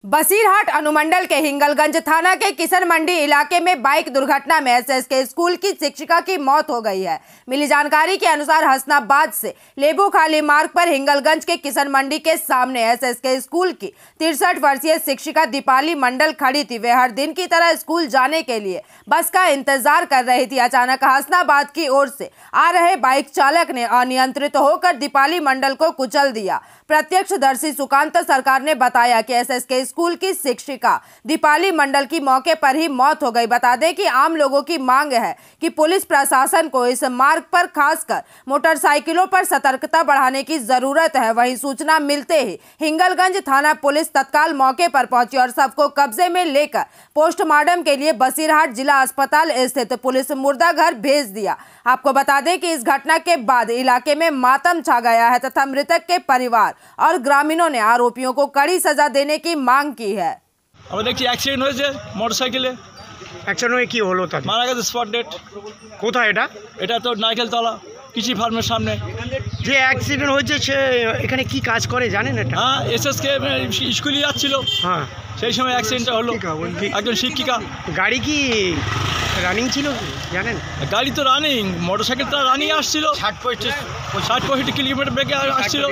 बसीरहाट अनुमंडल के हिंगलगंज थाना के किशन मंडी इलाके में बाइक दुर्घटना में एसएसके स्कूल की शिक्षिका की मौत हो गई है। मिली जानकारी के अनुसार हसनाबाद से लेबू खाली मार्ग पर हिंगलगंज के किशन मंडी के सामने एसएसके स्कूल की 63 वर्षीय शिक्षिका दीपाली मंडल खड़ी थी। वे हर दिन की तरह स्कूल जाने के लिए बस का इंतजार कर रही थी। अचानक हसनाबाद की ओर से आ रहे बाइक चालक ने अनियंत्रित होकर दीपाली मंडल को कुचल दिया। प्रत्यक्षदर्शी सुकांत सरकार ने बताया कि एसएसके स्कूल की शिक्षिका दीपाली मंडल की मौके पर ही मौत हो गई। बता दें कि आम लोगों की मांग है कि पुलिस प्रशासन को इस मार्ग पर खासकर मोटरसाइकिलों पर सतर्कता बढ़ाने की जरूरत है। वहीं सूचना मिलते ही हिंगलगंज थाना पुलिस तत्काल मौके पर पहुंची और शव को कब्जे में लेकर पोस्टमार्टम के लिए बसीरहाट जिला अस्पताल स्थित पुलिस मुर्दा घर भेज दिया। आपको बता दें कि इस घटना के बाद इलाके में मातम छा गया है तथा मृतक के परिवार और ग्रामीणों ने आरोपियों को कड़ी सजा देने की मांग की है। अब देखिए एक्सीडेंट হয়েছে মোটরসাইকেলে অ্যাকশন হয়ে কি হলো তার মারা গেছে স্পট ডেট। কোথায় এটা তো নারকেলতলা কৃষি ফার্মের সামনে। যে অ্যাক্সিডেন্ট হয়েছে সে এখানে কি কাজ করে জানেন এটা? হ্যাঁ এসএসকে স্কুলে যাচ্ছিল। হ্যাঁ সেই সময় অ্যাক্সিডেন্টটা হলো। একজন শিক্ষিকা। গাড়ি কি রানিং ছিল জানেন? গাড়ি তো রানিং, মোটরসাইকেলটা রানিং আসছিল 60-65 কিলোমিটার বেগে আসছিল।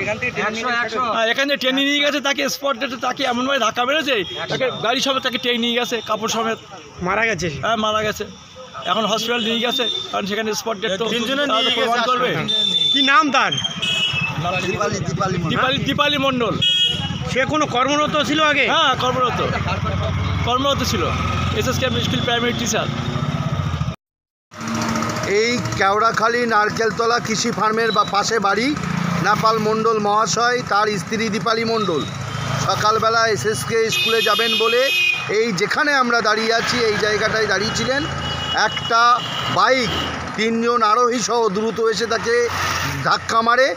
এখানে ট্রেনে নিয়ে গেছে তাকে স্পট ডেটে, তাকে এমনভাবে ধাক্কা মেরেছে তাকে গাড়ি সমেত তাকে ট্রেনে নিয়ে গেছে কাপড় সমেত। মারা গেছে? হ্যাঁ মারা গেছে, এখন হসপিটাল নিয়ে গেছে কারণ সেখানে স্পট ডেট তো প্রমাণ করবে। কি নাম তার? দীপালি মণ্ডল। সে কোনো কর্মরত ছিল আগে? হ্যাঁ কর্মরত ছিল, এসএসকে স্কুল প্রাইমারি টিচার। এই কেওড়াখালী নারকেলতলা কৃষি ফার্মের পাশে বাড়ি নেপাল মণ্ডল মহাশয়, তার স্ত্রী দীপালি মণ্ডল সকালবেলা এসএসকে স্কুলে যাবেন বলে এই যেখানে আমরা দাঁড়িয়ে আছি এই জায়গাটায় দাঁড়িয়েছিলেন। একটা বাইক 3 জন আরোহী সহ দ্রুত এসে তাকে ধাক্কা মারে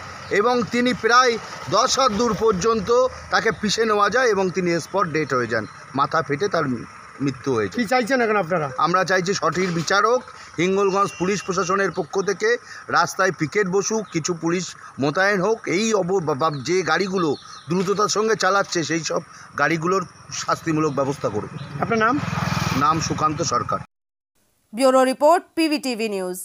এবং তিনি প্রায় 10 হাত দূর পর্যন্ত তাকে পিষে নেওয়া যায় এবং তিনি স্পট ডেট হয়ে যান, মাথা ফেটে তার মৃত্যু হয়েছে। কি চাইছেন এখন আপনারা? আমরা চাইছি সঠিক বিচার হোক। হিঙ্গলগঞ্জ পুলিশ প্রশাসনের পক্ষ থেকে রাস্তায় পিকেট বসুক, কিছু পুলিশ মোতায়েন হোক। এই যে গাড়িগুলো দ্রুততার সঙ্গে চালাচ্ছে সেই সব গাড়িগুলোর শাস্তিমূলক ব্যবস্থা করবে। আপনার নাম? নাম Sukanta Sarkar. Bureau report PVTV news.